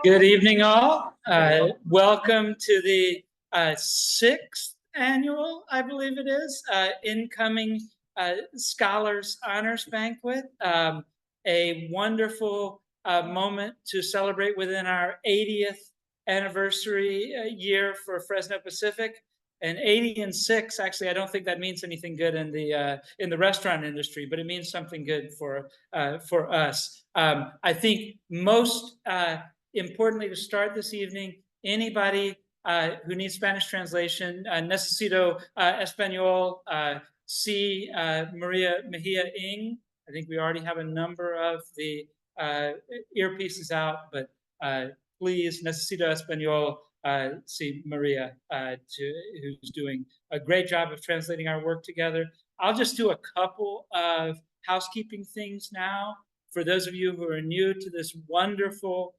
Good evening, all. Welcome to the 6th annual, I believe it is, incoming Scholars Honors Banquet. A wonderful moment to celebrate within our 80th anniversary year for Fresno Pacific. And 80 and 6, actually, I don't think that means anything good in the restaurant industry, but it means something good for us. I think most importantly, to start this evening, anybody who needs Spanish translation, necesito español, see Maria Mejia Ng. I think we already have a number of the earpieces out, but please, necesito español, see Maria, who's doing a great job of translating our work together. I'll just do a couple of housekeeping things now. For those of you who are new to this wonderful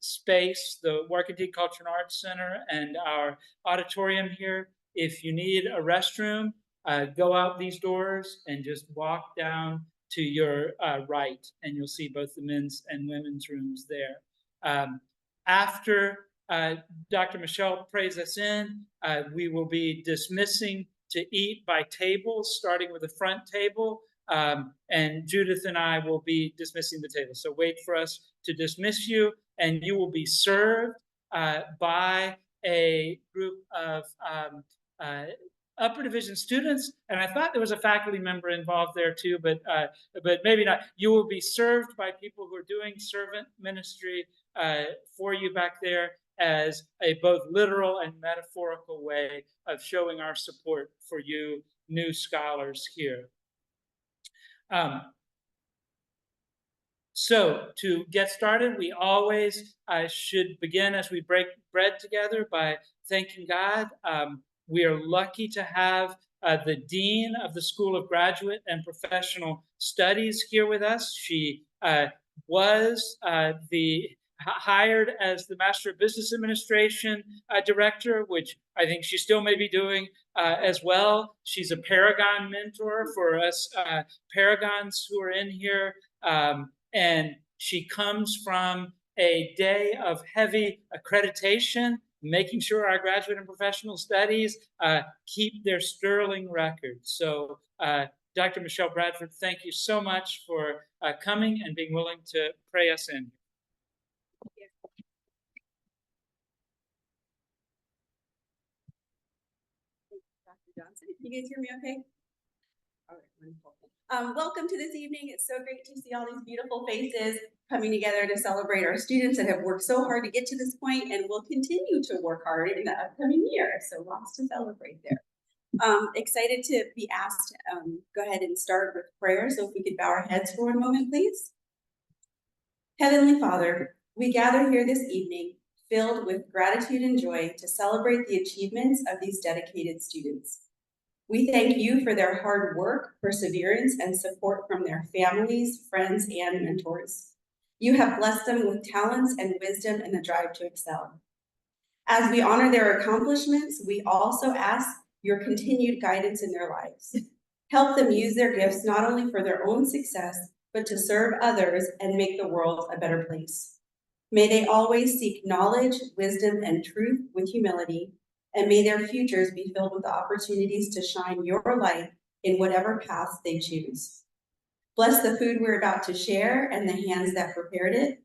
space, the Warkentee Culture and Arts Center and our auditorium here, if you need a restroom, go out these doors and just walk down to your right, and you'll see both the men's and women's rooms there. After Dr. Michelle prays us in, we will be dismissing to eat by tables, starting with the front table, and Judith and I will be dismissing the table. So wait for us to dismiss you, and you will be served by a group of upper division students, and I thought there was a faculty member involved there too, but maybe not. You will be served by people who are doing servant ministry for you back there as a both literal and metaphorical way of showing our support for you new scholars here. So to get started, we always should begin as we break bread together by thanking God. We are lucky to have the Dean of the School of Graduate and Professional Studies here with us. She was hired as the Master of Business Administration Director, which I think she still may be doing as well. She's a Paragon mentor for us Paragons who are in here. And she comes from a day of heavy accreditation, making sure our graduate and professional studies keep their sterling records. So Dr. Michelle Bradford, thank you so much for coming and being willing to pray us in. Johnson. Can you guys hear me okay? All right, wonderful. Welcome to this evening. It's so great to see all these beautiful faces coming together to celebrate our students that have worked so hard to get to this point and will continue to work hard in the upcoming year. So lots to celebrate there. Excited to be asked to go ahead and start with prayer. So if we could bow our heads for one moment, please. Heavenly Father, we gather here this evening filled with gratitude and joy to celebrate the achievements of these dedicated students. We thank you for their hard work, perseverance, and support from their families, friends, and mentors. You have blessed them with talents and wisdom and the drive to excel. As we honor their accomplishments, we also ask your continued guidance in their lives. Help them use their gifts not only for their own success, but to serve others and make the world a better place. May they always seek knowledge, wisdom, and truth with humility, and may their futures be filled with opportunities to shine your light in whatever path they choose. Bless the food we're about to share and the hands that prepared it.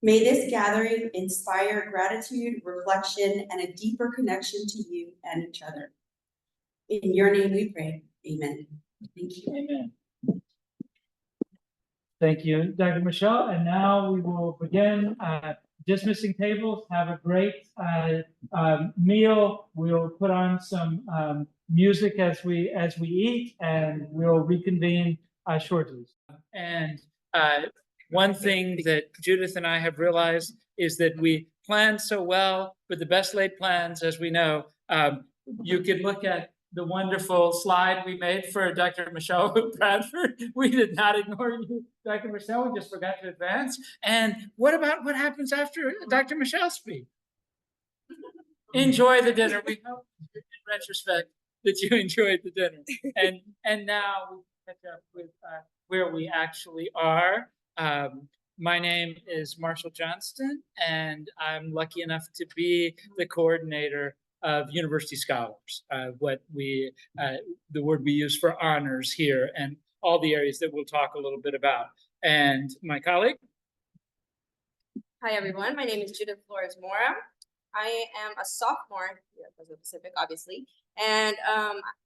May this gathering inspire gratitude, reflection, and a deeper connection to you and each other. In your name we pray, amen. Thank you. Amen. Thank you, Dr. Michelle. And now we will begin dismissing tables. Have a great meal. We'll put on some music as we eat, and we'll reconvene shortly. And one thing that Judith and I have realized is that we plan so well, but the best laid plans, as we know. You can look at the wonderful slide we made for Dr. Michelle Bradford. We did not ignore you, Dr. Michelle. We just forgot to advance. And what about what happens after Dr. Michelle speaks? Enjoy the dinner. We hope, in retrospect, that you enjoyed the dinner. And now catch up with where we actually are. My name is Marshall Johnston, and I'm lucky enough to be the coordinator of University Scholars, the word we use for honors here, and all the areas that we'll talk a little bit about. And my colleague. Hi, everyone. My name is Judith Flores Mora. I am a sophomore here at Fresno Pacific, obviously, and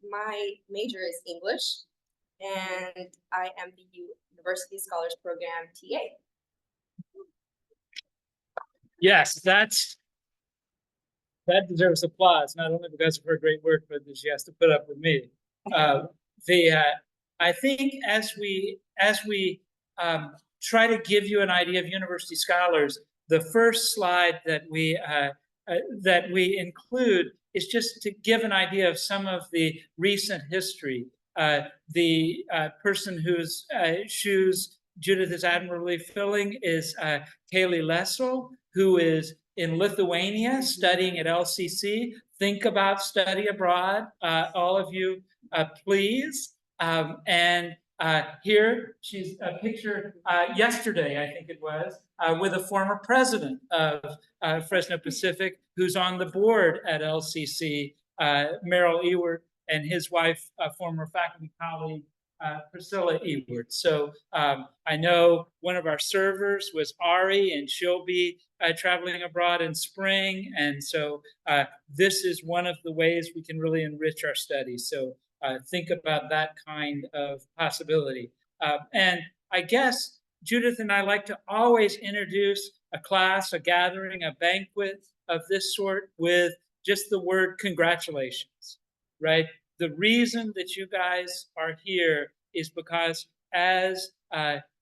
my major is English, and I am the University Scholars Program TA. Yes, that deserves applause, not only because of her great work, but that she has to put up with me. I think as we try to give you an idea of University Scholars, the first slide that we include is just to give an idea of some of the recent history. The person whose shoes Judith is admirably filling is Kaylee Lessel, who is in Lithuania studying at LCC. Think about study abroad, all of you, please. Here she's a picture yesterday, I think it was, with a former president of Fresno Pacific who's on the board at LCC, Merrill Ewert, and his wife, former faculty colleague, Priscilla Ewert. So I know one of our servers was Ari, and she'll be traveling abroad in spring. And so this is one of the ways we can really enrich our studies. So think about that kind of possibility. And I guess Judith and I like to always introduce a class, a gathering, a banquet of this sort with just the word congratulations, right? The reason that you guys are here is because as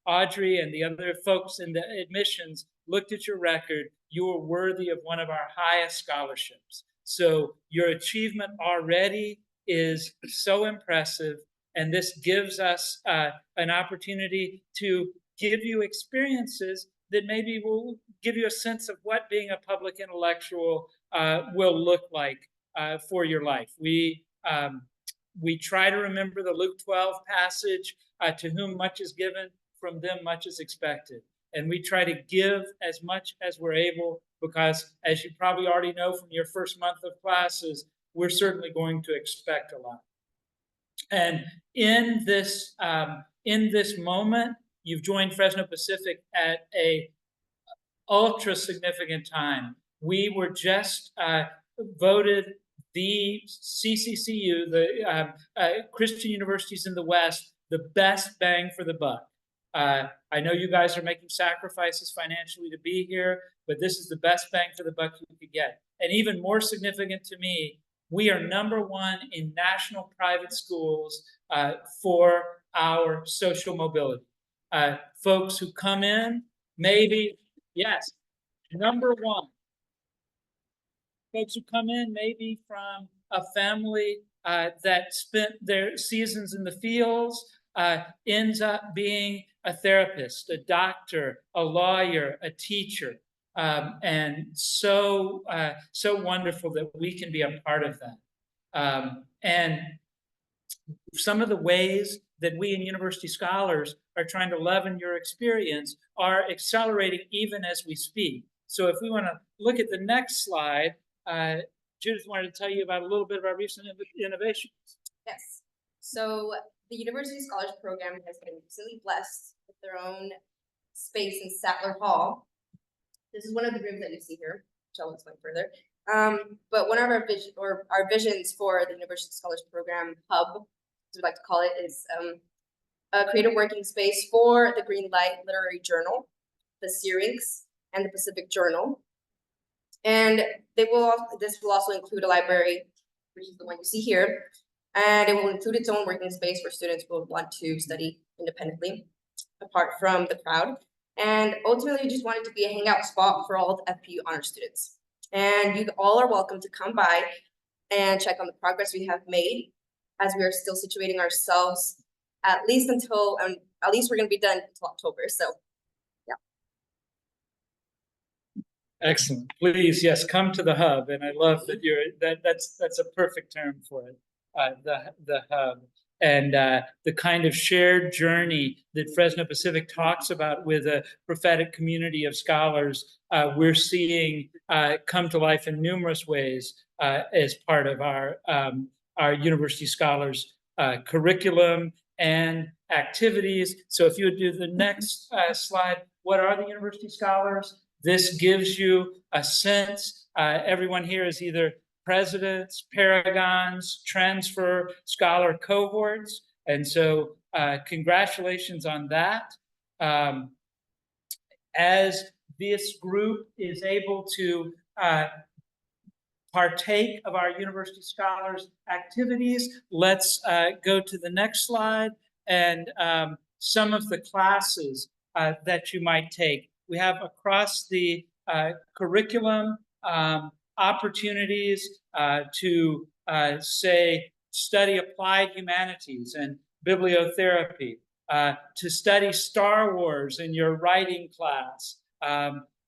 Audrey and the other folks in the admissions looked at your record, you are worthy of one of our highest scholarships. So your achievement already is so impressive, and this gives us an opportunity to give you experiences that maybe will give you a sense of what being a public intellectual will look like for your life. We try to remember the Luke 12 passage, to whom much is given, from them much is expected. And we try to give as much as we're able, because as you probably already know from your first month of classes, we're certainly going to expect a lot. And in this moment, you've joined Fresno Pacific at a ultra significant time. We were just voted the CCCU, the Christian Universities in the West, the best bang for the buck. I know you guys are making sacrifices financially to be here, but this is the best bang for the buck you could get. And even more significant to me, we are #1 in national private schools for our social mobility. Folks who come in, maybe, yes, #1. Folks who come in maybe from a family that spent their seasons in the fields, ends up being a therapist, a doctor, a lawyer, a teacher. And so wonderful that we can be a part of that. And some of the ways that we in University Scholars are trying to leaven your experience are accelerating even as we speak. So if we want to look at the next slide, Judith wanted to tell you about a little bit of our recent innovations. Yes. So the University Scholars Program has been recently blessed with their own space in Sattler Hall. This is one of the rooms that you see here, which I'll explain further. But one of our visions for the University Scholars Program hub, as we like to call it, is a creative working space for the Green Light Literary Journal, the Syrinx, and the Pacific Journal. And this will also include a library, which is the one you see here, and it will include its own working space for students who will want to study independently, apart from the crowd. And ultimately, we just want it to be a hangout spot for all the FPU honor students. And you all are welcome to come by and check on the progress we have made, as we are still situating ourselves at least until, at least we're going to be done until October. So, yeah. Excellent. Please, yes, come to the hub. And I love that that's a perfect term for it, the hub. and the kind of shared journey that Fresno Pacific talks about with a prophetic community of scholars, we're seeing come to life in numerous ways as part of our University Scholars curriculum and activities. So if you would do the next slide, what are the University Scholars? This gives you a sense. Everyone here is either presidents, paragons, transfer, scholar cohorts. And so congratulations on that. As this group is able to partake of our University Scholars activities, let's go to the next slide and some of the classes that you might take. We have across the curriculum opportunities to say study applied humanities and bibliotherapy, to study Star Wars in your writing class.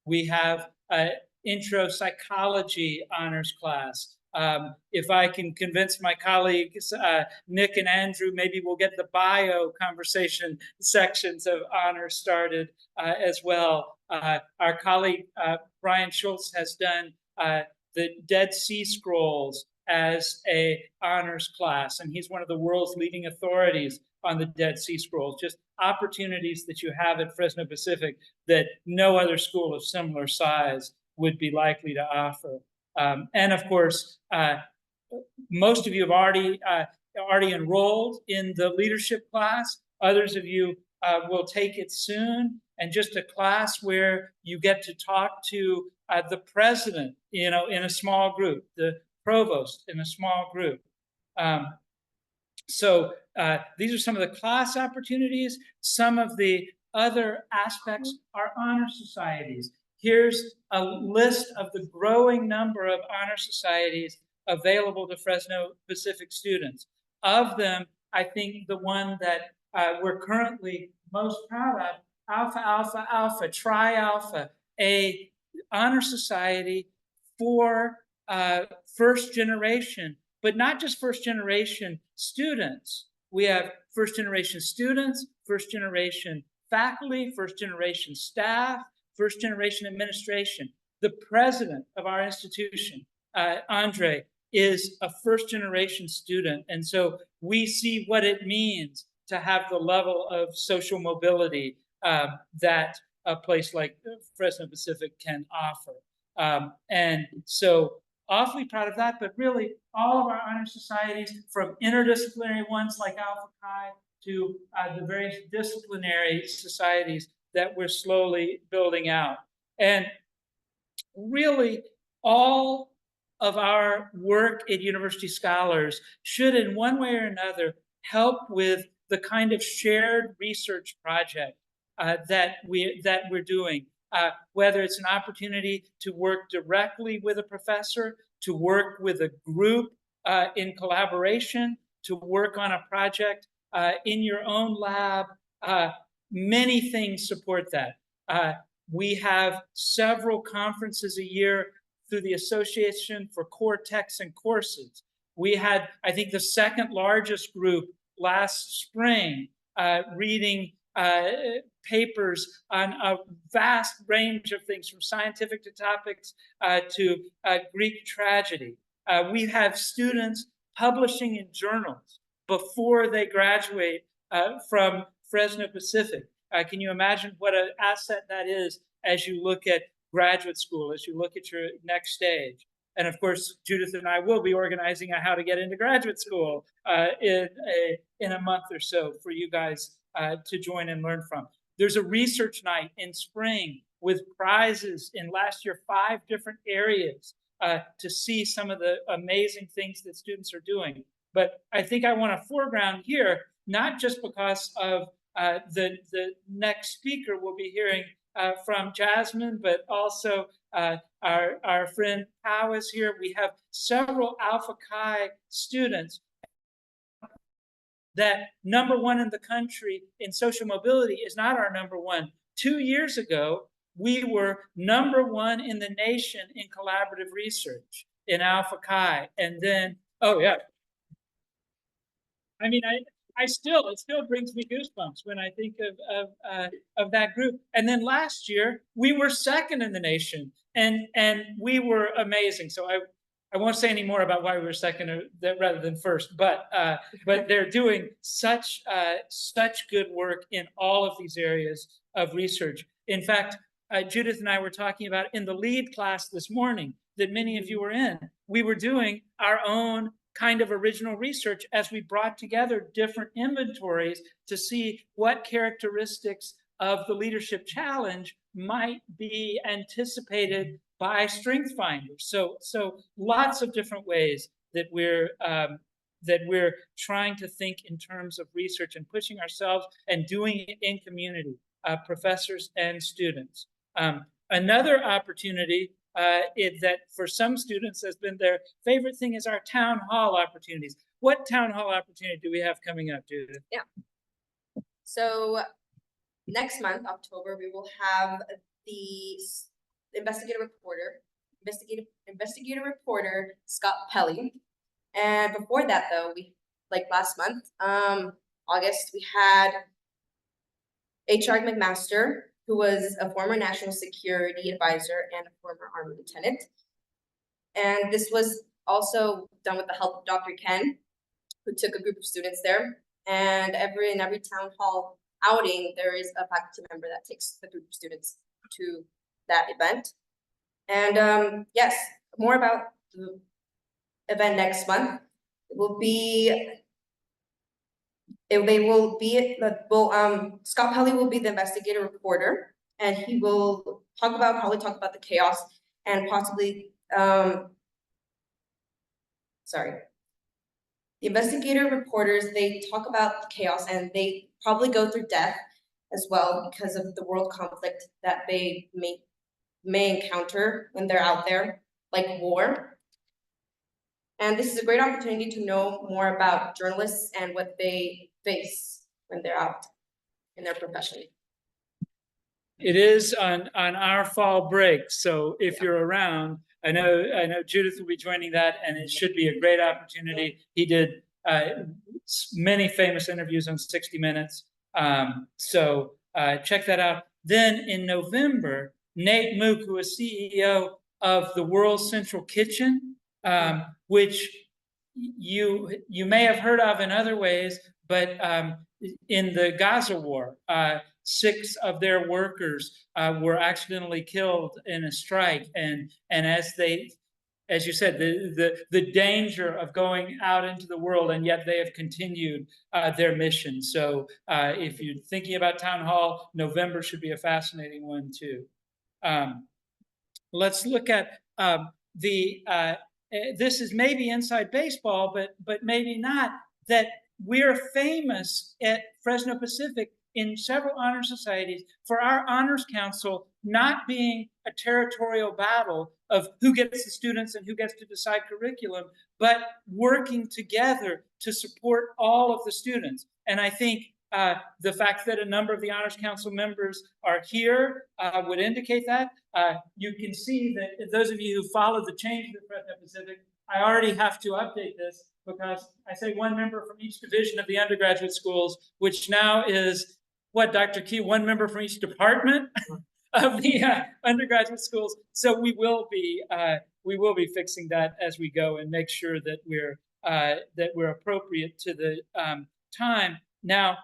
We have intro psychology honors class. If I can convince my colleagues, Nick and Andrew, maybe we'll get the bio conversation sections of honors started as well. Our colleague, Brian Schultz, has done the Dead Sea Scrolls as a honors class, and he's one of the world's leading authorities on the Dead Sea Scrolls. Just opportunities that you have at Fresno Pacific that no other school of similar size would be likely to offer. And of course, most of you have already enrolled in the leadership class. Others of you will take it soon. And just a class where you get to talk to the president, in a small group, the provost in a small group. So these are some of the class opportunities. Some of the other aspects are honor societies. Here's a list of the growing number of honor societies available to Fresno Pacific students. Of them, I think the one that we're currently most proud of, Alpha Alpha Alpha, Tri Alpha, a honor society for first generation, but not just first generation students. We have first generation students, first generation faculty, first generation staff, first generation administration. The president of our institution, Andre, is a first generation student. And so we see what it means to have the level of social mobility that a place like Fresno Pacific can offer. And so awfully proud of that, but really all of our honor societies, from interdisciplinary ones like Alpha Chi to the various disciplinary societies that we're slowly building out. And really all of our work at University Scholars should in one way or another help with the kind of shared research project that we're doing, whether it's an opportunity to work directly with a professor, to work with a group in collaboration, to work on a project in your own lab. Many things support that. We have several conferences a year through the Association for Core Texts and Courses. We had, I think, the second largest group last spring reading papers on a vast range of things, from scientific to topics to Greek tragedy. We have students publishing in journals before they graduate from Fresno Pacific. Can you imagine what an asset that is as you look at graduate school, as you look at your next stage? And of course, Judith and I will be organizing a how to get into graduate school in a month or so for you guys to join and learn from. There's a research night in spring with prizes in last year 5 different areas to see some of the amazing things that students are doing. But I think I want to foreground here, not just because of the next speaker we'll be hearing from Jasmine, but also our friend Pao is here. We have several Alpha Chi students that #1 in the country in social mobility is not our #1. 2 years ago, we were #1 in the nation in collaborative research in Alpha Chi. And then, oh yeah. I mean, it still brings me goosebumps when I think of that group. And then last year we were second in the nation, and we were amazing. So I won't say any more about why we were second rather than first, but they're doing such good work in all of these areas of research. In fact, Judith and I were talking about in the lead class this morning that many of you were in. We were doing our own kind of original research as we brought together different inventories to see what characteristics of the leadership challenge might be anticipated by strength finders. So lots of different ways that we're trying to think in terms of research and pushing ourselves and doing it in community, professors and students. Another opportunity that for some students has been their favorite thing is our town hall opportunities. What town hall opportunity do we have coming up, Judith? Yeah. So next month, October, we will have the investigative reporter, Scott Pelley. And before that, though, like last month, August, we had H.R. McMaster, who was a former national security advisor and a former Army lieutenant. And this was also done with the help of Dr. Ken, who took a group of students there. And in every town hall outing, there is a faculty member that takes the group of students to that event. And yes, more about the event next month. Scott Pelley will be the investigative reporter, and he will probably talk about the chaos and possibly, the investigative reporters, they talk about the chaos and they probably go through death as well because of the world conflict that they may encounter when they're out there, like war. And this is a great opportunity to know more about journalists and what they face when they're out in their profession. It is on our fall break, so if you're around, I know Judith will be joining that, and it should be a great opportunity. He did many famous interviews on 60 Minutes, so check that out. Then in November, Nate Mook, who is CEO of the World Central Kitchen, which you may have heard of in other ways, but in the Gaza war, 6 of their workers were accidentally killed in a strike, and as you said, the danger of going out into the world, and yet they have continued their mission. So if you're thinking about town hall, November should be a fascinating one too. Let's look at this is maybe inside baseball, but maybe not, that we're famous at Fresno Pacific in several honor societies for our honors council not being a territorial battle of who gets the students and who gets to decide curriculum, but working together to support all of the students. And I think the fact that a number of the honors council members are here would indicate that. You can see that those of you who followed the change at Fresno Pacific, I already have to update this because I say one member from each division of the undergraduate schools, which now is what, Dr. Key, one member from each department of the undergraduate schools. So we will be fixing that as we go and make sure that we're appropriate to the time. Now,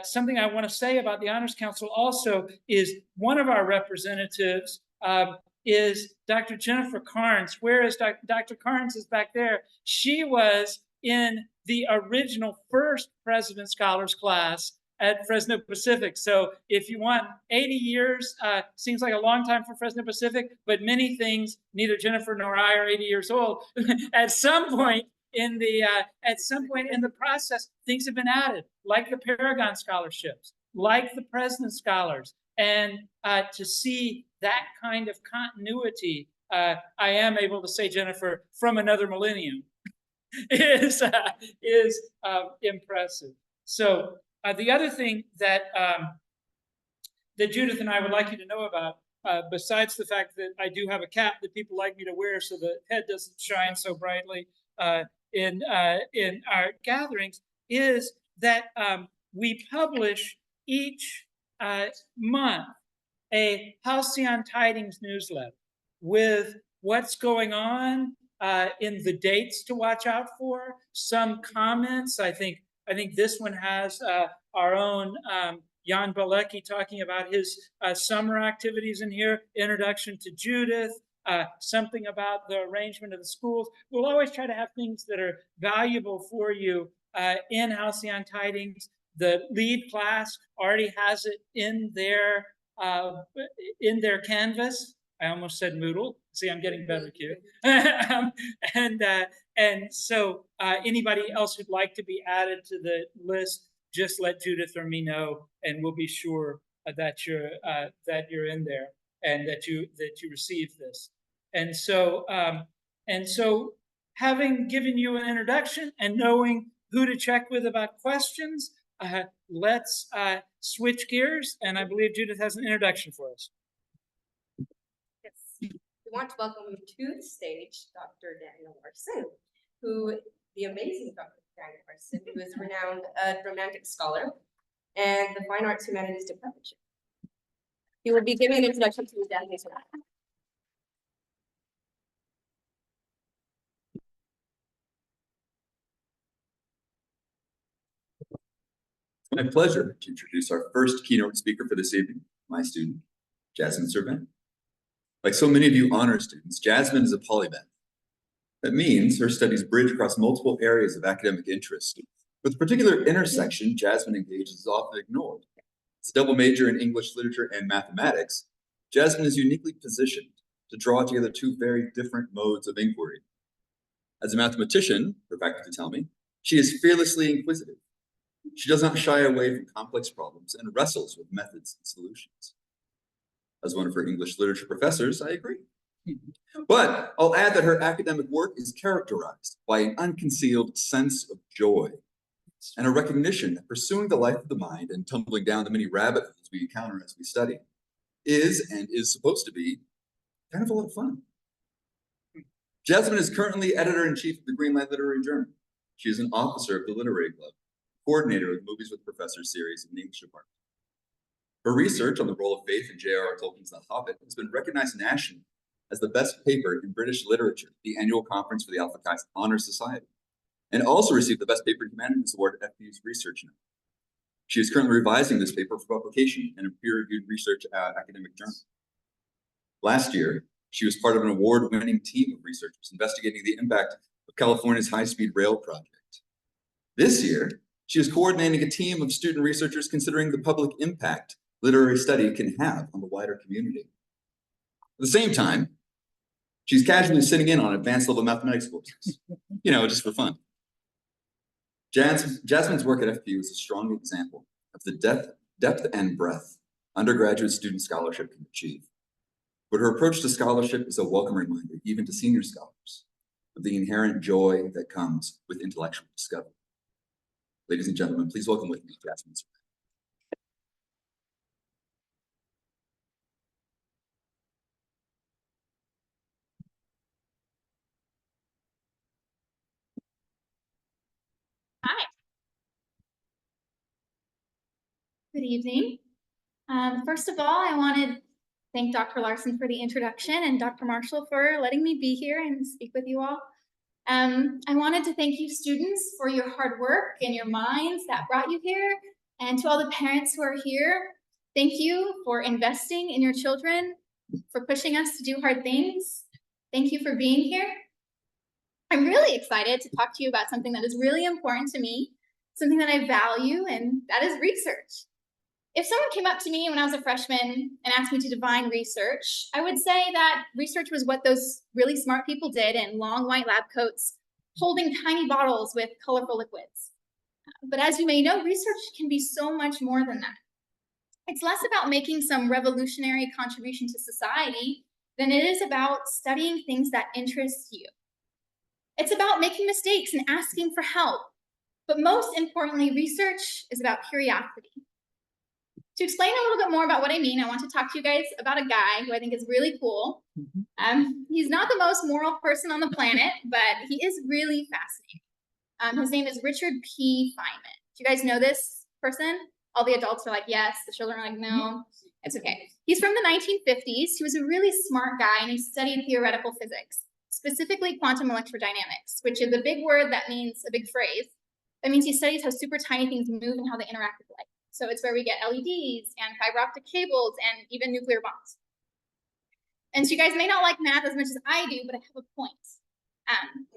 something I want to say about the Honors Council also is one of our representatives is Dr. Jennifer Carnes. Where is Dr. Carnes? Is back there. She was in the original first President Scholars class at Fresno Pacific. So if you want 80 years, seems like a long time for Fresno Pacific, but many things, neither Jennifer nor I are 80 years old. At some point in the process, things have been added, like the Paragon scholarships, like the President Scholars. And to see that kind of continuity, I am able to say, Jennifer, from another millennium is impressive. So the other thing that that Judith and I would like you to know about, besides the fact that I do have a cap that people like me to wear so the head doesn't shine so brightly in our gatherings, is that we publish each month a Halcyon Tidings newsletter with what's going on in the dates to watch out for, some comments. I think this one has our own Jan Balecki talking about his summer activities in here, introduction to Judith, something about the arrangement of the schools. We'll always try to have things that are valuable for you in Halcyon Tidings. The lead class already has it in their Canvas. I almost said Moodle. See, I'm getting better, Q. And so anybody else who'd like to be added to the list, just let Judith or me know, and we'll be sure that you're in there and that you receive this. And so having given you an introduction and knowing who to check with about questions, let's switch gears, and I believe Judith has an introduction for us. Yes. We want to welcome to the stage Dr. Daniel Larson, the amazing Dr. Daniel Larson, who is renowned romantic scholar and the Fine Arts Humanities Department. He will be giving an introduction to the Japanese. It's my pleasure to introduce our first keynote speaker for this evening, my student, Jasmine Servan. Like so many of you honor students, Jasmine is a polymath. That means her studies bridge across multiple areas of academic interest. With a particular intersection, Jasmine engages is often ignored. As a double major in English literature and mathematics, Jasmine is uniquely positioned to draw together two very different modes of inquiry. As a mathematician, her faculty tell me, she is fearlessly inquisitive. She does not shy away from complex problems and wrestles with methods and solutions. As one of her English literature professors, I agree. But I'll add that her academic work is characterized by an unconcealed sense of joy and a recognition that pursuing the life of the mind and tumbling down the many rabbit holes we encounter as we study is supposed to be kind of a lot of fun. Jasmine is currently editor-in-chief of the Greenlight Literary Journal. She is an officer of the Literary Club, coordinator of the Movies with Professors series in the English department. Her research on the role of faith in J.R.R. Tolkien's The Hobbit has been recognized nationally as the best paper in British literature, the annual conference for the Alpha Chi Honor Society, and also received the Best Paper in Humanities Award at FPU's Research Note. She is currently revising this paper for publication in a peer-reviewed research academic journal. Last year, she was part of an award-winning team of researchers investigating the impact of California's high-speed rail project. This year, she is coordinating a team of student researchers considering the public impact literary study can have on the wider community. At the same time, she's casually sitting in on advanced level mathematics courses, just for fun. Jasmine's work at FPU is a strong example of the depth and breadth undergraduate student scholarship can achieve. But her approach to scholarship is a welcome reminder, even to senior scholars, of the inherent joy that comes with intellectual discovery. Ladies and gentlemen, please welcome with me Jasmine Servan. Hi. Good evening. First of all, I want to thank Dr. Larson for the introduction and Dr. Marshall for letting me be here and speak with you all. I wanted to thank you students for your hard work and your minds that brought you here, and to all the parents who are here, thank you for investing in your children, for pushing us to do hard things. Thank you for being here. I'm really excited to talk to you about something that is really important to me, something that I value, and that is research. If someone came up to me when I was a freshman and asked me to define research, I would say that research was what those really smart people did in long white lab coats, holding tiny bottles with colorful liquids. But as you may know, research can be so much more than that. It's less about making some revolutionary contribution to society than it is about studying things that interest you. It's about making mistakes and asking for help. But most importantly, research is about curiosity. To explain a little bit more about what I mean, I want to talk to you guys about a guy who I think is really cool. He's not the most moral person on the planet, but he is really fascinating. His name is Richard P. Feynman. Do you guys know this person? All the adults are like, yes. The children are like, no. It's okay. He's from the 1950s. He was a really smart guy, and he studied theoretical physics, specifically quantum electrodynamics, which is a big word that means a big phrase. That means he studies how super tiny things move and how they interact with light. So it's where we get LEDs and fiber optic cables and even nuclear bombs. And so you guys may not like math as much as I do, but I have a point.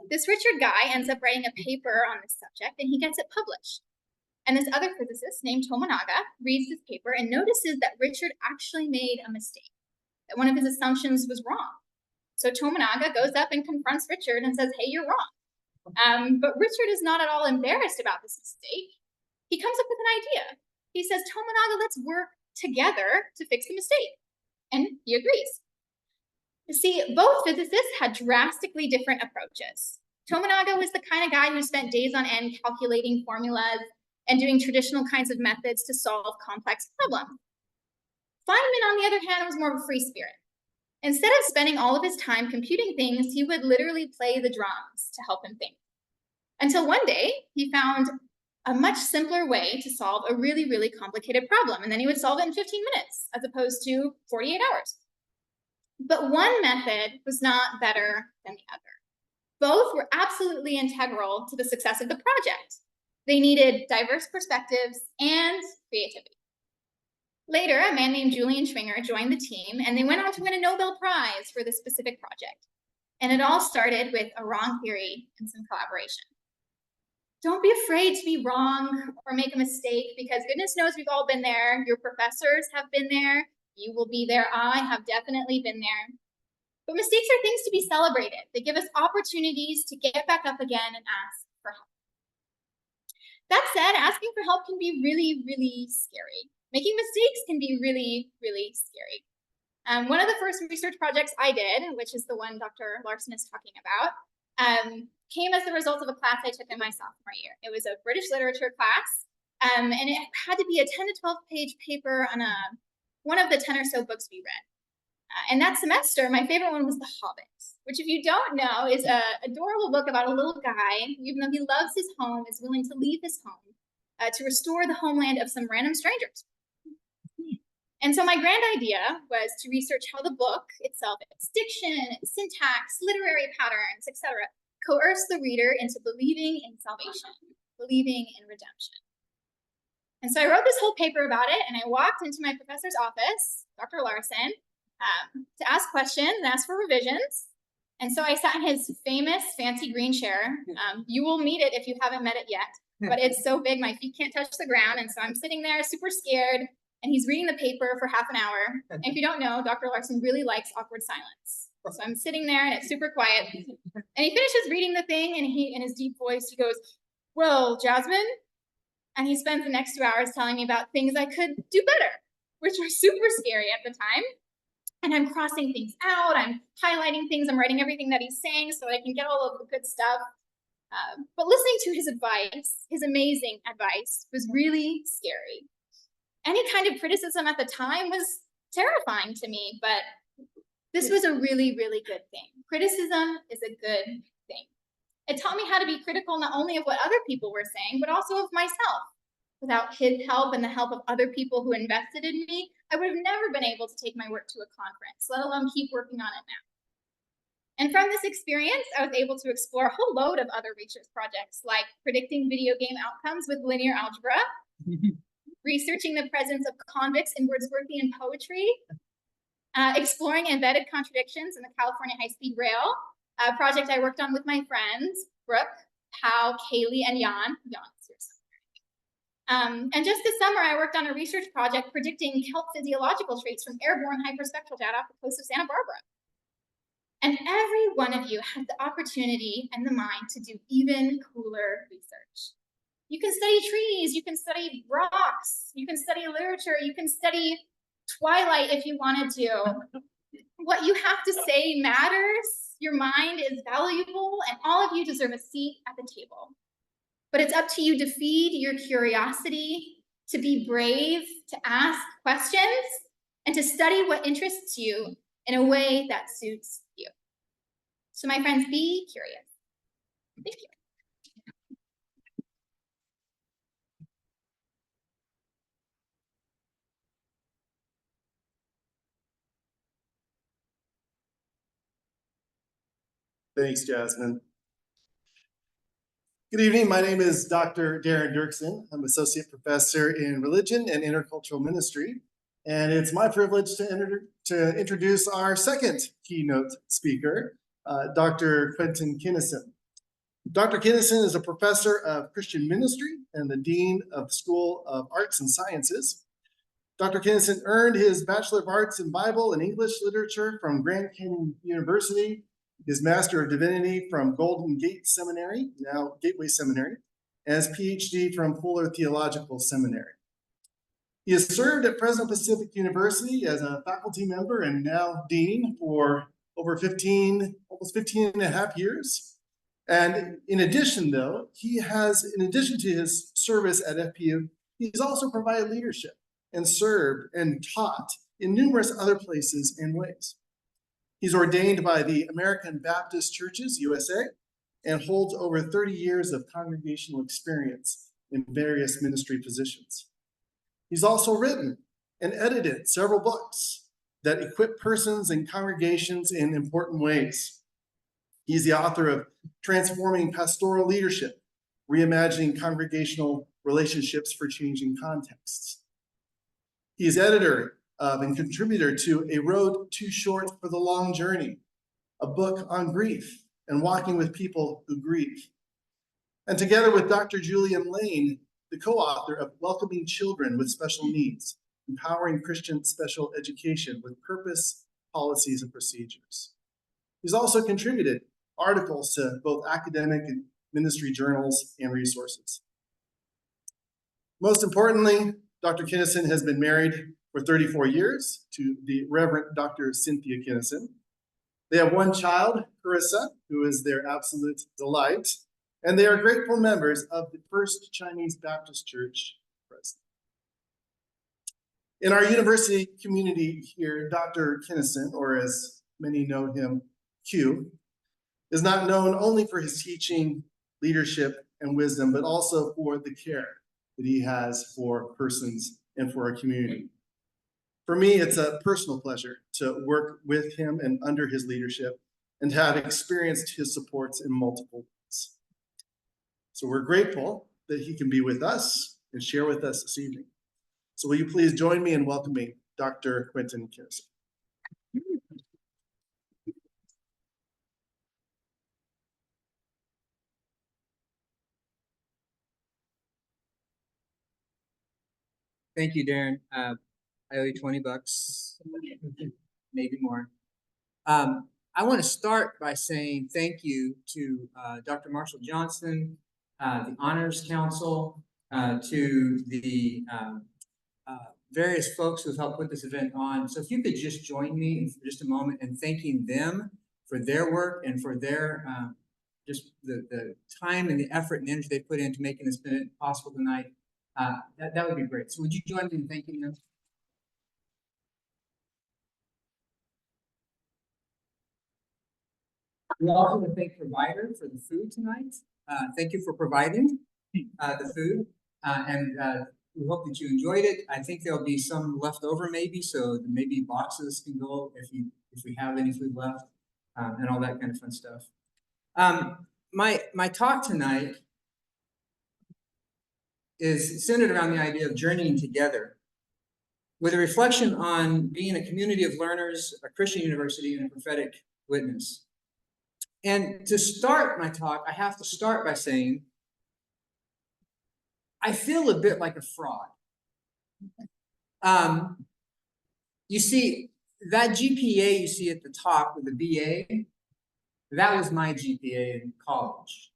This Richard guy ends up writing a paper on this subject, and he gets it published. And this other physicist named Tomonaga reads this paper and notices that Richard actually made a mistake, that one of his assumptions was wrong. So Tomonaga goes up and confronts Richard and says, hey, you're wrong. But Richard is not at all embarrassed about this mistake. He comes up with an idea. He says, Tomonaga, let's work together to fix the mistake. And he agrees. You see, both physicists had drastically different approaches. Tomonaga was the kind of guy who spent days on end calculating formulas and doing traditional kinds of methods to solve complex problems. Feynman, on the other hand, was more of a free spirit. Instead of spending all of his time computing things, he would literally play the drums to help him think. Until one day, he found a much simpler way to solve a really, really complicated problem, and then he would solve it in 15 minutes, as opposed to 48 hours. But one method was not better than the other. Both were absolutely integral to the success of the project. They needed diverse perspectives and creativity. Later, a man named Julian Schwinger joined the team, and they went on to win a Nobel Prize for this specific project. And it all started with a wrong theory and some collaboration. Don't be afraid to be wrong or make a mistake, because goodness knows we've all been there. Your professors have been there. You will be there. I have definitely been there. But mistakes are things to be celebrated. They give us opportunities to get back up again and ask for help. That said, asking for help can be really, really scary. Making mistakes can be really, really scary. One of the first research projects I did, which is the one Dr. Larson is talking about, came as the result of a class I took in my sophomore year. It was a British literature class, and it had to be a 10 to 12 page paper on one of the 10 or so books we read. And that semester, my favorite one was The Hobbit, which, if you don't know, is an adorable book about a little guy who, even though he loves his home, is willing to leave his home to restore the homeland of some random strangers. And so my grand idea was to research how the book itself, its diction, its syntax, literary patterns, etc., coerce the reader into believing in salvation, believing in redemption. And so I wrote this whole paper about it, and I walked into my professor's office, Dr. Larson, to ask questions and ask for revisions. And so I sat in his famous fancy green chair. You will meet it if you haven't met it yet, but it's so big my feet can't touch the ground. And so I'm sitting there super scared, and he's reading the paper for half an hour. And if you don't know, Dr. Larson really likes awkward silence. So I'm sitting there and it's super quiet. And he finishes reading the thing, and in his deep voice, he goes, well, Jasmine. And he spends the next 2 hours telling me about things I could do better, which were super scary at the time. And I'm crossing things out, I'm highlighting things, I'm writing everything that he's saying so that I can get all of the good stuff. But listening to his advice, his amazing advice, was really scary. Any kind of criticism at the time was terrifying to me, but this was a really, really good thing. Criticism is a good thing. It taught me how to be critical not only of what other people were saying, but also of myself. Without his help and the help of other people who invested in me, I would have never been able to take my work to a conference, let alone keep working on it now. And from this experience, I was able to explore a whole load of other research projects, like predicting video game outcomes with linear algebra, researching the presence of convicts in Wordsworthian poetry, exploring embedded contradictions in the California high-speed rail, a project I worked on with my friends, Brooke, Pau, Kaylee, and Jan. Jan's here somewhere. And just this summer, I worked on a research project predicting kelp physiological traits from airborne hyperspectral data off the coast of Santa Barbara. And every one of you has the opportunity and the mind to do even cooler research. You can study trees, you can study rocks, you can study literature, you can study Twilight if you wanted to. What you have to say matters, your mind is valuable, and all of you deserve a seat at the table. But it's up to you to feed your curiosity, to be brave, to ask questions, and to study what interests you in a way that suits you. So my friends, be curious. Thank you. Thanks, Jasmine. Good evening. My name is Dr. Darren Dirksen. I'm Associate Professor in Religion and Intercultural Ministry. And it's my privilege to introduce our second keynote speaker, Dr. Quentin Kinnison. Dr. Kinnison is a professor of Christian ministry and the Dean of the School of Arts and Sciences. Dr. Kinnison earned his Bachelor of Arts in Bible and English Literature from Grand Canyon University, his Master of Divinity from Golden Gate Seminary, now Gateway Seminary, and his PhD from Fuller Theological Seminary. He has served at Fresno Pacific University as a faculty member and now dean for over almost 15 and a half years. And in addition, though, in addition to his service at FPU, he's also provided leadership and served and taught in numerous other places and ways. He's ordained by the American Baptist Churches, USA, and holds over 30 years of congregational experience in various ministry positions. He's also written and edited several books that equip persons and congregations in important ways. He's the author of Transforming Pastoral Leadership, Reimagining Congregational Relationships for Changing Contexts. He is editor of and contributor to A Road Too Short for the Long Journey, a book on grief and walking with people who grieve. And together with Dr. Julian Lane, the co-author of Welcoming Children with Special Needs, Empowering Christian Special Education with Purpose, Policies, and Procedures. He's also contributed articles to both academic and ministry journals and resources. Most importantly, Dr. Kinnison has been married for 34 years to the Reverend Dr. Cynthia Kinnison. They have one child, Carissa, who is their absolute delight, and they are grateful members of the First Chinese Baptist Church. In our university community here, Dr. Kinnison, or as many know him, Q, is not known only for his teaching, leadership, and wisdom, but also for the care that he has for persons and for our community. For me, it's a personal pleasure to work with him and under his leadership and have experienced his supports in multiple ways. So we're grateful that he can be with us and share with us this evening. So will you please join me in welcoming Dr. Quentin Kinnison. Thank you, Darren. I owe you $20, maybe more. I want to start by saying thank you to Dr. Marshall Johnson, the Honors Council, to the various folks who have helped put this event on. So if you could just join me for just a moment in thanking them for their work and for their just the time and the effort and energy they put into making this event possible tonight. That would be great. So would you join me in thanking them? We also want to thank Provider for the food tonight. Thank you for providing the food, and we hope that you enjoyed it. I think there'll be some left over maybe, so maybe boxes can go if we have any food left, and all that kind of fun stuff. My talk tonight is centered around the idea of journeying together with a reflection on being a community of learners, a Christian university, and a prophetic witness. And to start my talk, I have to start by saying, I feel a bit like a fraud. You see, that GPA you see at the top with the BA, that was my GPA in college.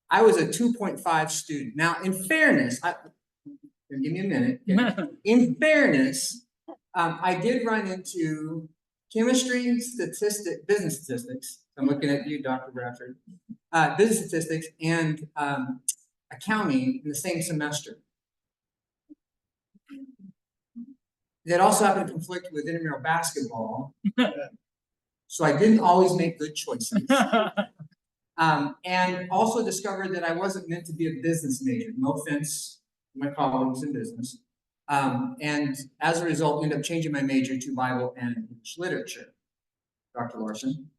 I was a 2.5 student. Now, in fairness, give me a minute. In fairness, I did run into chemistry, business statistics. I'm looking at you, Dr. Bradford. Business statistics and accounting in the same semester. That also happened to conflict with intramural basketball. So I didn't always make good choices. And also discovered that I wasn't meant to be a business major. No offense to my colleagues in business. And as a result, ended up changing my major to Bible and English literature, Dr. Larson.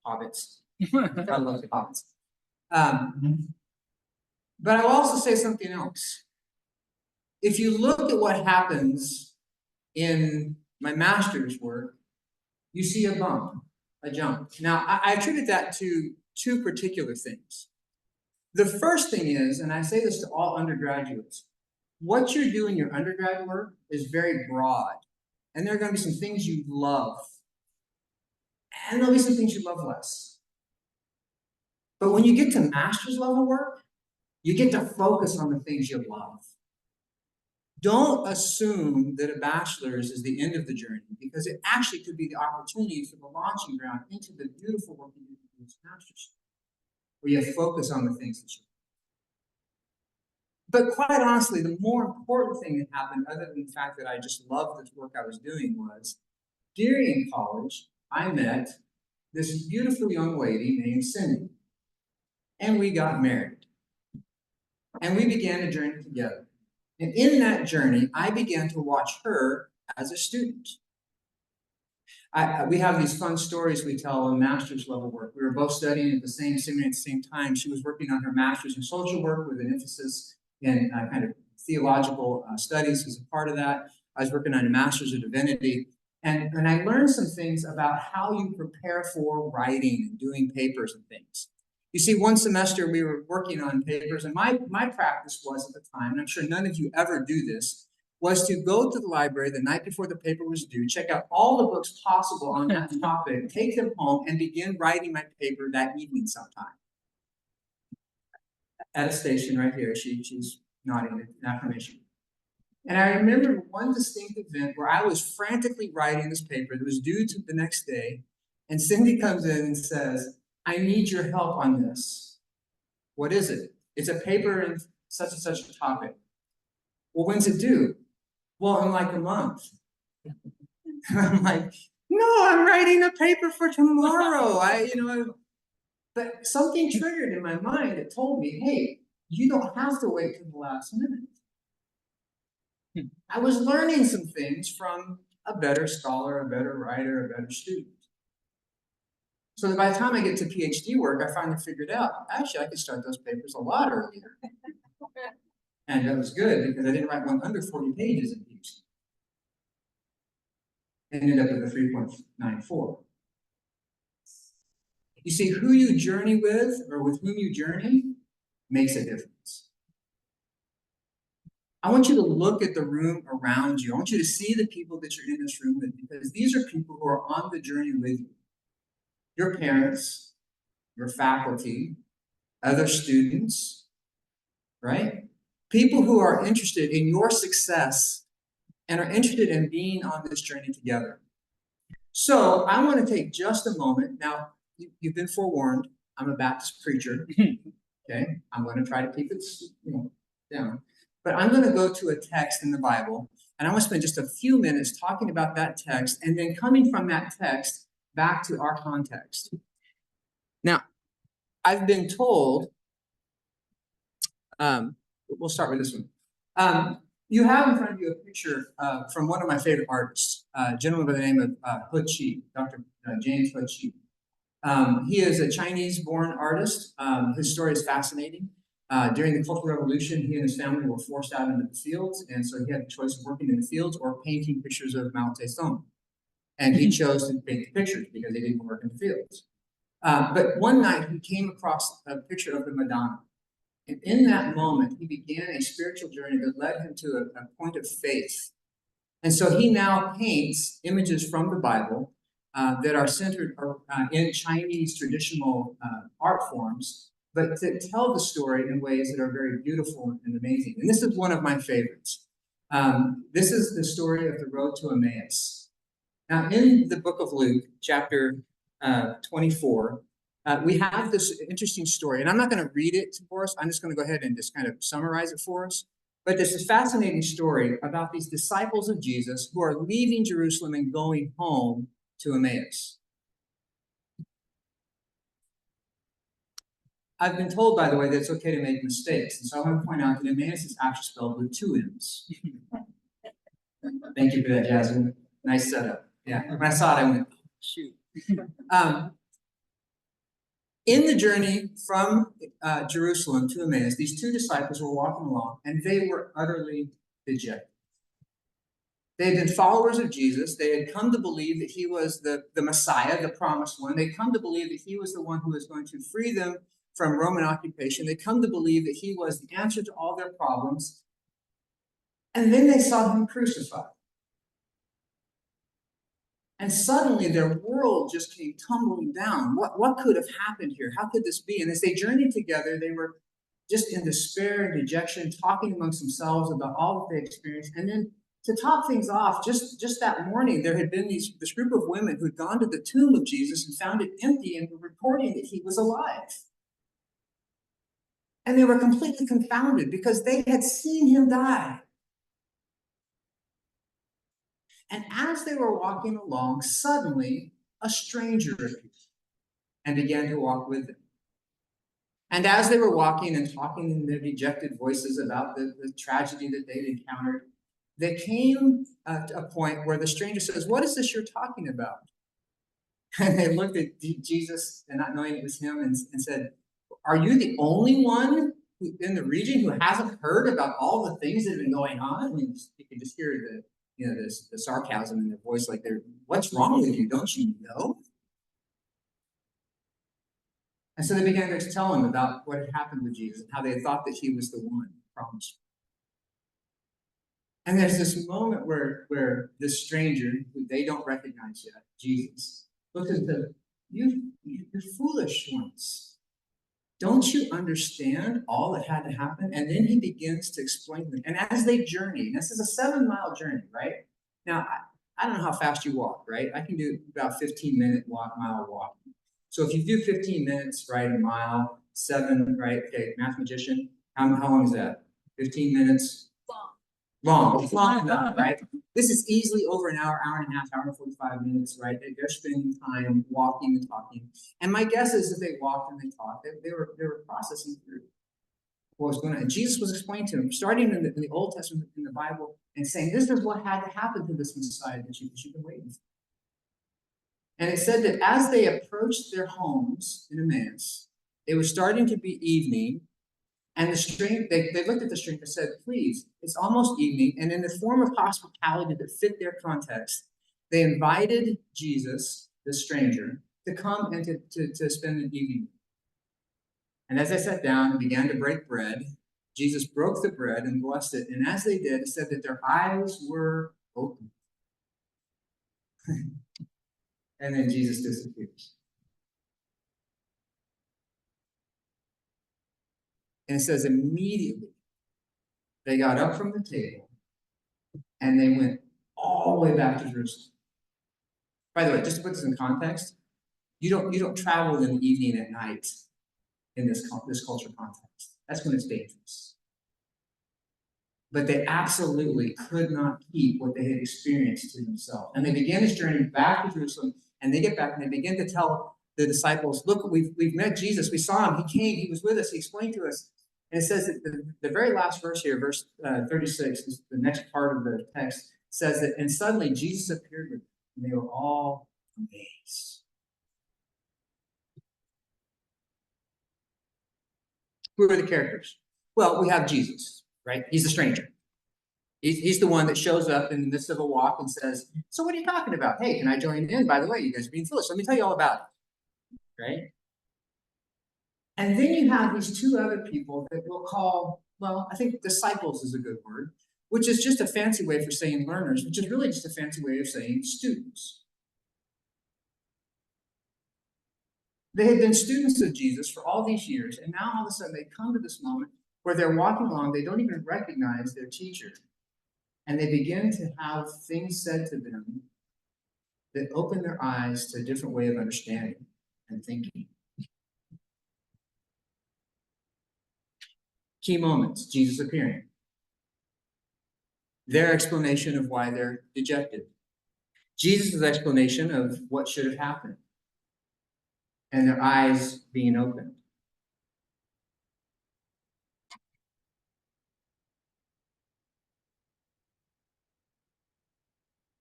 hobbits. I love the hobbits. But I will also say something else. If you look at what happens in my master's work, you see a bump, a jump. Now, I attribute that to two particular things. The first thing is, and I say this to all undergraduates, what you do in your undergrad work is very broad. And there are going to be some things you love. And there'll be some things you love less. But when you get to master's level work, you get to focus on the things you love. Don't assume that a bachelor's is the end of the journey, because it actually could be the opportunity for the launching ground into the beautiful work you do in this master's, where you focus on the things that you love. But quite honestly, the more important thing that happened, other than the fact that I just loved this work I was doing, was during college, I met this beautiful young lady named Cindy. And we got married. And we began a journey together. And in that journey, I began to watch her as a student. We have these fun stories we tell in master's level work. We were both studying at the same seminary at the same time. She was working on her master's in social work with an emphasis in kind of theological studies as a part of that. I was working on a master's of divinity. And I learned some things about how you prepare for writing and doing papers and things. You see, one semester we were working on papers, and my practice was at the time, and I'm sure none of you ever do this, was to go to the library the night before the paper was due, check out all the books possible on that topic, take them home, and begin writing my paper that evening sometime. At a station right here, she's nodding in affirmation. And I remember one distinct event where I was frantically writing this paper that was due to the next day, and Cindy comes in and says, I need your help on this. What is it? It's a paper in such and such a topic. Well, when's it due? Well, in like a month. I'm like, no, I'm writing a paper for tomorrow. But something triggered in my mind that told me, hey, you don't have to wait till the last minute. I was learning some things from a better scholar, a better writer, a better student. So that by the time I get to PhD work, I finally figured out, actually, I could start those papers a lot earlier. And that was good, because I didn't write one under 40 pages in PhD. Ended up with a 3.94. You see, who you journey with, or with whom you journey, makes a difference. I want you to look at the room around you. I want you to see the people that you're in this room with, because these are people who are on the journey with you. Your parents, your faculty, other students, right? People who are interested in your success and are interested in being on this journey together. So I want to take just a moment. Now, you've been forewarned. I'm a Baptist preacher. Okay, I'm going to try to keep it down. But I'm going to go to a text in the Bible, and I want to spend just a few minutes talking about that text, and then coming from that text back to our context. Now, I've been told, we'll start with this one. You have in front of you a picture from one of my favorite artists, a gentleman by the name of He Qi, Dr. James He Qi. He is a Chinese-born artist. His story is fascinating. During the Cultural Revolution, he and his family were forced out into the fields, and so he had the choice of working in the fields or painting pictures of Mao Zedong. And he chose to paint the pictures because he didn't work in the fields. But one night, he came across a picture of the Madonna. And in that moment, he began a spiritual journey that led him to a point of faith. And so he now paints images from the Bible that are centered in Chinese traditional art forms, but that tell the story in ways that are very beautiful and amazing. And this is one of my favorites. This is the story of the road to Emmaus. Now, in the book of Luke, chapter 24, we have this interesting story, and I'm not going to read it for us. I'm just going to go ahead and just kind of summarize it for us. But there's this fascinating story about these disciples of Jesus who are leaving Jerusalem and going home to Emmaus. I've been told, by the way, that it's okay to make mistakes. And so I want to point out that Emmaus is actually spelled with 2 M's. Thank you for that, Jasmine. Nice setup. Yeah, when I saw it, I went, oh, shoot. In the journey from Jerusalem to Emmaus, these two disciples were walking along, and they were utterly dejected. They had been followers of Jesus. They had come to believe that he was the Messiah, the promised one. They'd come to believe that he was the one who was going to free them from Roman occupation. They'd come to believe that he was the answer to all their problems. And then they saw him crucified. And suddenly their world just came tumbling down. What could have happened here? How could this be? And as they journeyed together, they were just in despair and dejection, talking amongst themselves about all that they experienced. And then to top things off, just that morning, there had been this group of women who had gone to the tomb of Jesus and found it empty and were reporting that he was alive. And they were completely confounded because they had seen him die. And as they were walking along, suddenly a stranger appeared and began to walk with them. And as they were walking and talking in their dejected voices about the tragedy that they'd encountered, they came to a point where the stranger says, "What is this you're talking about?" And they looked at Jesus, and not knowing it was him, and said, "Are you the only one in the region who hasn't heard about all the things that have been going on?" I mean, you can just hear the sarcasm in their voice, like "What's wrong with you? Don't you know?" And so they began to tell him about what had happened with Jesus and how they thought that he was the one promised. And there's this moment where this stranger, who they don't recognize yet, Jesus, looks at them, you're foolish ones. Don't you understand all that had to happen? And then he begins to explain to them. And as they journey, this is a 7-mile journey, right? Now, I don't know how fast you walk, right? I can do about 15-minute mile walk. So if you do 15 minutes, right, a mile, 7, right, okay, mathematician, how long is that? 15 minutes? Long enough, right? This is easily over an hour, hour and a half, hour and 45 minutes, right? They're spending time walking and talking. And my guess is that they walked and they talked. They were processing through what was going on. And Jesus was explaining to them, starting in the Old Testament, in the Bible, and saying, this is what had to happen to this Messiah that you've been waiting for. And it said that as they approached their homes in Emmaus, it was starting to be evening. And the stranger, they looked at the stranger and said, please, it's almost evening. And in the form of hospitality that fit their context, they invited Jesus, the stranger, to come and to spend an evening. And as they sat down and began to break bread, Jesus broke the bread and blessed it. And as they did, it said that their eyes were open. And then Jesus disappears. And it says immediately they got up from the table and they went all the way back to Jerusalem. By the way, just to put this in context, you don't travel in the evening at night in this culture context. That's when it's dangerous. But they absolutely could not keep what they had experienced to themselves. And they began this journey back to Jerusalem, and they get back and they begin to tell the disciples, look, we've met Jesus. We saw him. He came. He was with us. He explained to us. And it says that the very last verse here, verse 36, is the next part of the text, says that, and suddenly Jesus appeared with them, and they were all amazed. Who are the characters? Well, we have Jesus, right? He's the stranger. He's the one that shows up in the midst of a walk and says, so what are you talking about? Hey, can I join in? By the way, you guys are being foolish. Let me tell you all about it, right? And then you have these two other people that we'll call, well, I think disciples is a good word, which is just a fancy way for saying learners, which is really just a fancy way of saying students. They had been students of Jesus for all these years, and now all of a sudden they come to this moment where they're walking along, they don't even recognize their teacher, and they begin to have things said to them that open their eyes to a different way of understanding and thinking. Key moments, Jesus appearing. Their explanation of why they're dejected. Jesus' explanation of what should have happened. And their eyes being opened.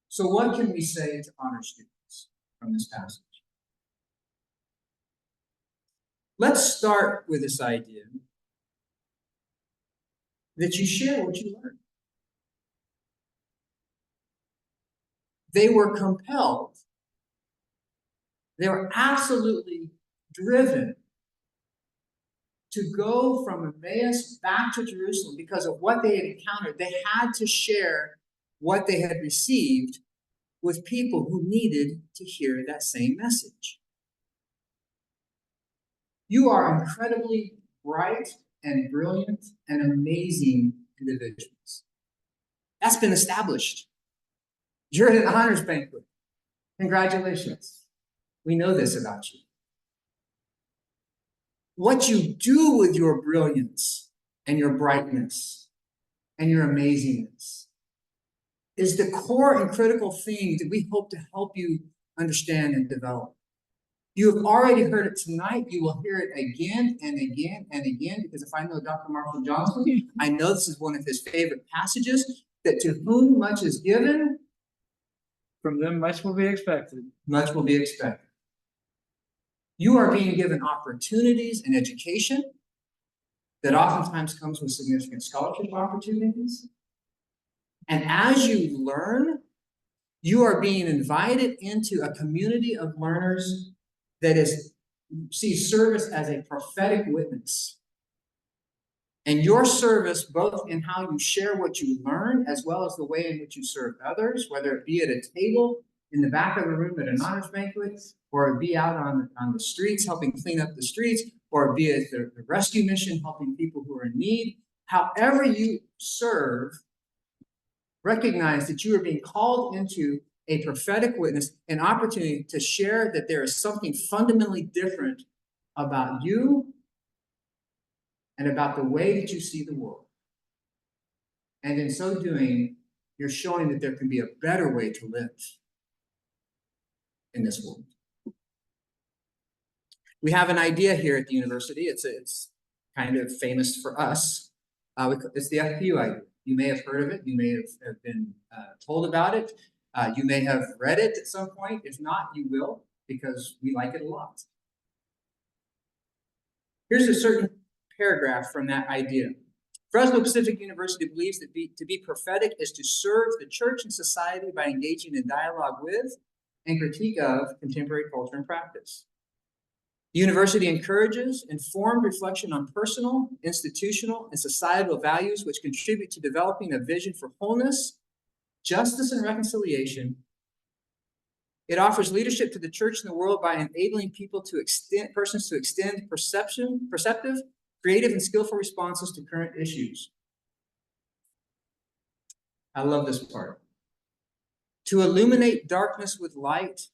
So what can we say to honor students from this passage? Let's start with this idea that you share what you learn. They were compelled. They were absolutely driven to go from Emmaus back to Jerusalem because of what they had encountered. They had to share what they had received with people who needed to hear that same message. You are incredibly bright and brilliant and amazing individuals. That's been established. You're at an honors banquet. Congratulations. We know this about you. What you do with your brilliance and your brightness and your amazingness is the core and critical thing that we hope to help you understand and develop. You have already heard it tonight. You will hear it again and again and again, because if I know Dr. Marshall Johnson, I know this is one of his favorite passages, that to whom much is given, From them, much will be expected. much will be expected. You are being given opportunities and education that oftentimes comes with significant scholarship opportunities. And as you learn, you are being invited into a community of learners that sees service as a prophetic witness. And your service, both in how you share what you learn, as well as the way in which you serve others, whether it be at a table in the back of the room at an honors banquet, or it be out on the streets helping clean up the streets, or it be at the rescue mission helping people who are in need, however you serve, recognize that you are being called into a prophetic witness, an opportunity to share that there is something fundamentally different about you and about the way that you see the world. And in so doing, you're showing that there can be a better way to live in this world. We have an idea here at the university. It's kind of famous for us. It's the FPU idea. You may have heard of it. You may have been told about it. You may have read it at some point. If not, you will, because we like it a lot. Here's a certain paragraph from that idea. Fresno Pacific University believes that to be prophetic is to serve the church and society by engaging in dialogue with and critique of contemporary culture and practice. The university encourages informed reflection on personal, institutional, and societal values which contribute to developing a vision for wholeness, justice, and reconciliation. It offers leadership to the church and the world by enabling persons to extend perceptive, creative, and skillful responses to current issues. I love this part. To illuminate darkness with light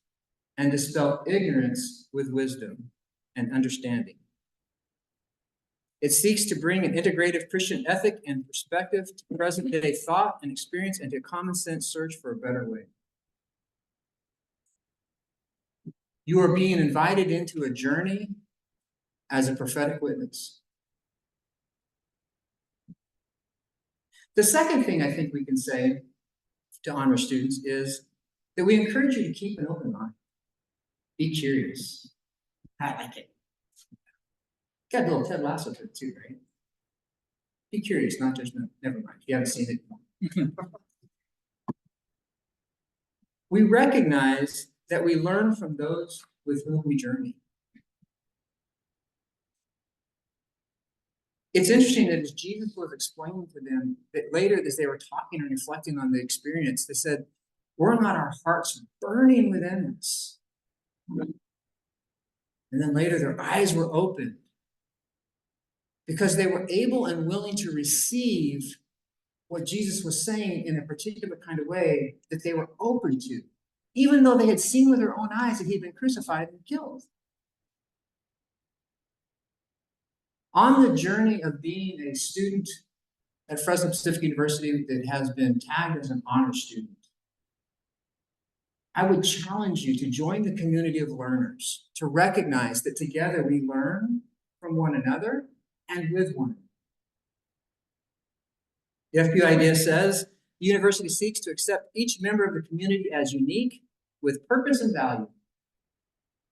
and dispel ignorance with wisdom and understanding. It seeks to bring an integrative Christian ethic and perspective to present-day thought and experience and to common sense search for a better way. You are being invited into a journey as a prophetic witness. The second thing I think we can say to honor students is that we encourage you to keep an open mind. Be curious. I like it. Got a little Ted Lasso to it too, right? Be curious, not judgmental. Never mind. You haven't seen it. We recognize that we learn from those with whom we journey. It's interesting that as Jesus was explaining to them, that later as they were talking and reflecting on the experience, they said, were not our hearts burning within us? And then later their eyes were opened because they were able and willing to receive what Jesus was saying in a particular kind of way that they were open to, even though they had seen with their own eyes that he'd been crucified and killed. On the journey of being a student at Fresno Pacific University that has been tagged as an honor student, I would challenge you to join the community of learners, to recognize that together we learn from one another and with one another. The FPU idea says, the university seeks to accept each member of the community as unique, with purpose and value,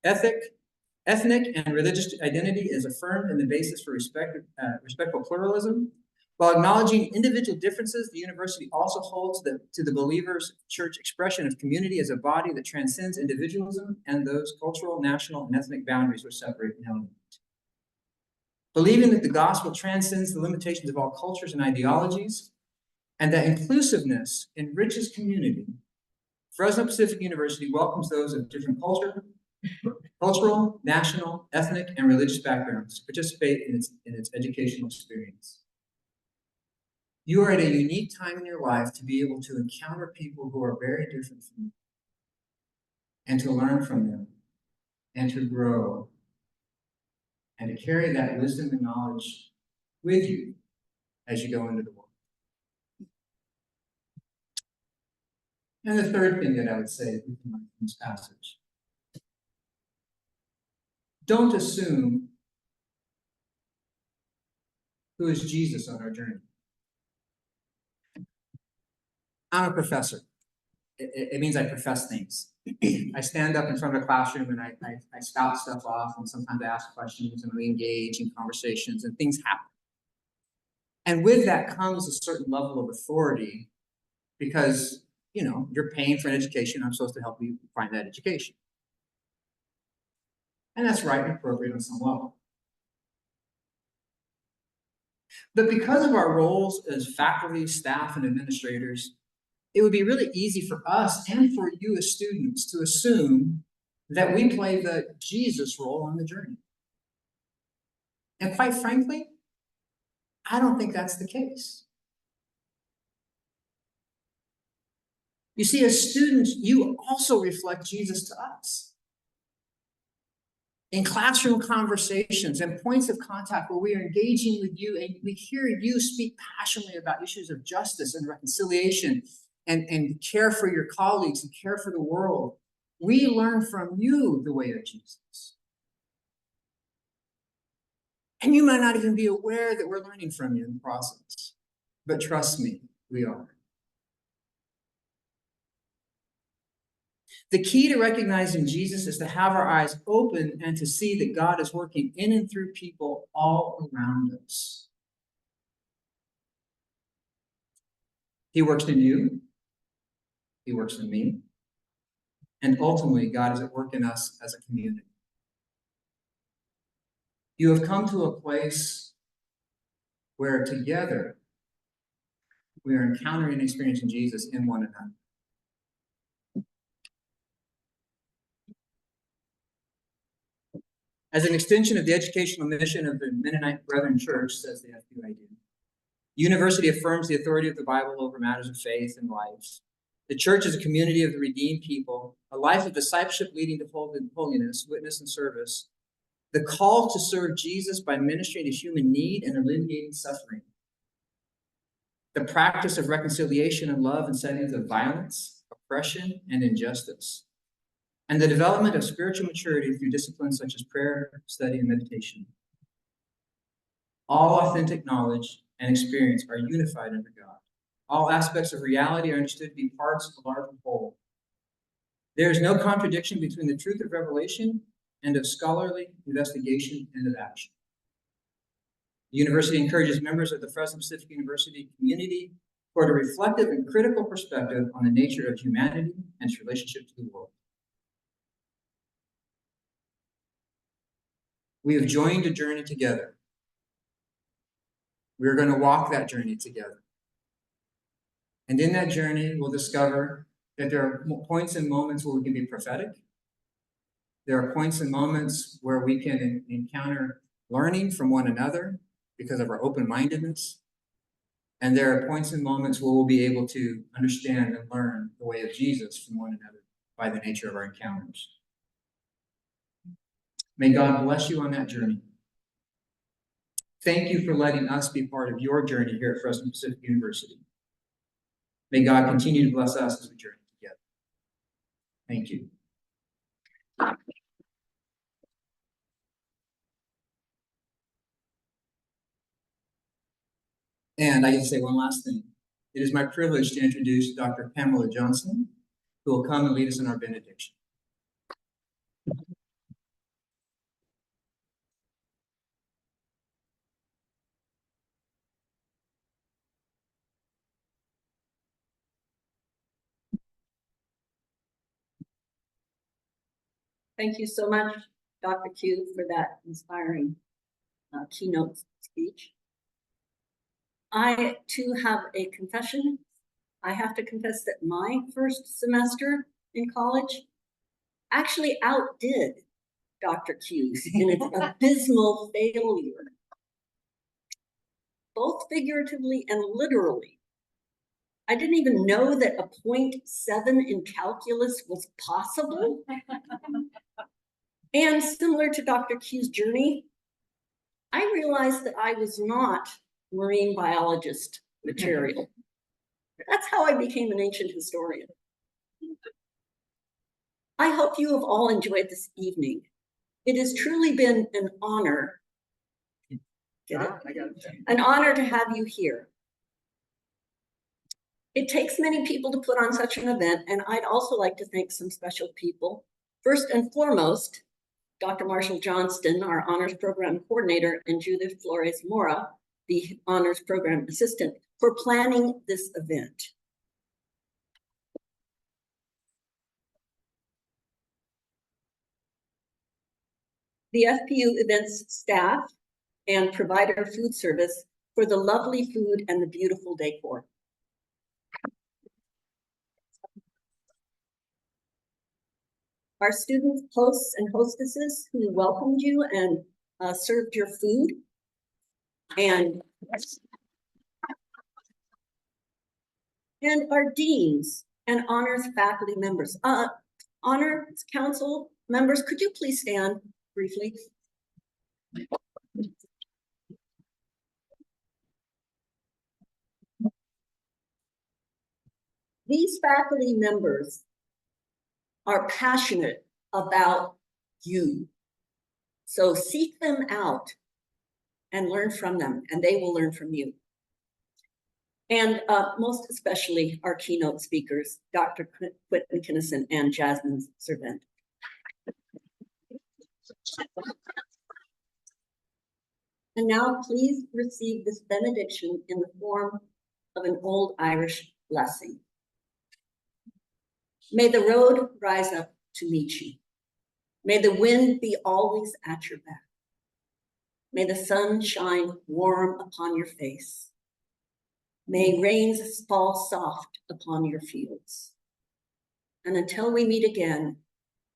ethic, Ethnic and religious identity is affirmed in the basis for respectful pluralism. While acknowledging individual differences, the university also holds to the believer's church expression of community as a body that transcends individualism and those cultural, national, and ethnic boundaries which separate and alienate. Believing that the gospel transcends the limitations of all cultures and ideologies, and that inclusiveness enriches community, Fresno Pacific University welcomes those of different cultural, national, ethnic, and religious backgrounds to participate in its educational experience. You are at a unique time in your life to be able to encounter people who are very different from you, and to learn from them, and to grow, and to carry that wisdom and knowledge with you as you go into the world. And the third thing that I would say from this passage, don't assume who is Jesus on our journey. I'm a professor. It means I profess things. I stand up in front of a classroom and I spout stuff off, and sometimes I ask questions and we engage in conversations and things happen. And with that comes a certain level of authority because, you know, you're paying for an education. I'm supposed to help you find that education. And that's right and appropriate on some level. But because of our roles as faculty, staff, and administrators, it would be really easy for us and for you as students to assume that we play the Jesus role on the journey. And quite frankly, I don't think that's the case. You see, as students, you also reflect Jesus to us. In classroom conversations and points of contact where we are engaging with you and we hear you speak passionately about issues of justice and reconciliation and care for your colleagues and care for the world, we learn from you the way of Jesus. And you might not even be aware that we're learning from you in the process, but trust me, we are. The key to recognizing Jesus is to have our eyes open and to see that God is working in and through people all around us. He works in you. He works in me. And ultimately, God is at work in us as a community. You have come to a place where together we are encountering and experiencing Jesus in one another. As an extension of the educational mission of the Mennonite Brethren Church, says the FPU, University affirms the authority of the Bible over matters of faith and life. The church is a community of the redeemed people, a life of discipleship leading to holiness, witness, and service. The call to serve Jesus by ministering to human need and alleviating suffering. The practice of reconciliation and love in settings of violence, oppression, and injustice. And the development of spiritual maturity through disciplines such as prayer, study, and meditation. All authentic knowledge and experience are unified under God. All aspects of reality are understood to be parts of a larger whole. There is no contradiction between the truth of revelation and of scholarly investigation and of action. The university encourages members of the Fresno Pacific University community toward a reflective and critical perspective on the nature of humanity and its relationship to the world. We have joined a journey together. We're going to walk that journey together. And in that journey, we'll discover that there are points and moments where we can be prophetic. There are points and moments where we can encounter learning from one another because of our open-mindedness. And there are points and moments where we'll be able to understand and learn the way of Jesus from one another by the nature of our encounters. May God bless you on that journey. Thank you for letting us be part of your journey here at Fresno Pacific University. May God continue to bless us as we journey together. Thank you. And I can say one last thing. It is my privilege to introduce Dr. Pamela Johnson, who will come and lead us in our benediction. Thank you so much, Dr. Q, for that inspiring keynote speech. I too have a confession. I have to confess that my first semester in college actually outdid Dr. Q's in its abysmal failure, both figuratively and literally. I didn't even know that a 0.7 in calculus was possible. And similar to Dr. Q's journey, I realized that I was not marine biologist material. That's how I became an ancient historian. I hope you have all enjoyed this evening. It has truly been an honor. Get it? An honor to have you here. It takes many people to put on such an event, and I'd also like to thank some special people. First and foremost, Dr. Marshall Johnston, our honors program coordinator, and Judith Flores Mora, the honors program assistant, for planning this event. The FPU events staff and provider food service for the lovely food and the beautiful decor. Our student hosts and hostesses who welcomed you and served your food. And our deans and honors faculty members. Honors council members, could you please stand briefly? These faculty members are passionate about you. So seek them out and learn from them, and they will learn from you. And most especially our keynote speakers, Dr. Quentin Kinnison and Jasmine Servent. And now please receive this benediction in the form of an old Irish blessing. May the road rise up to meet you. May the wind be always at your back. May the sun shine warm upon your face. May rains fall soft upon your fields. And until we meet again,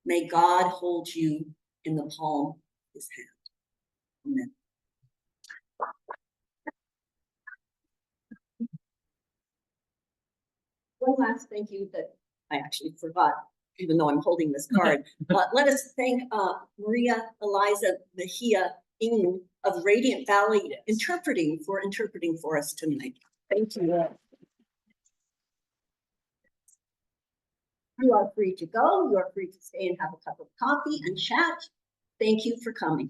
may God hold you in the palm of his hand. Amen. One last thank you that I actually forgot, even though I'm holding this card. Let us thank Maria Eliza Mejia Ing of Radiant Valley interpreting for us tonight. Thank you. You are free to go. You are free to stay and have a cup of coffee and chat. Thank you for coming.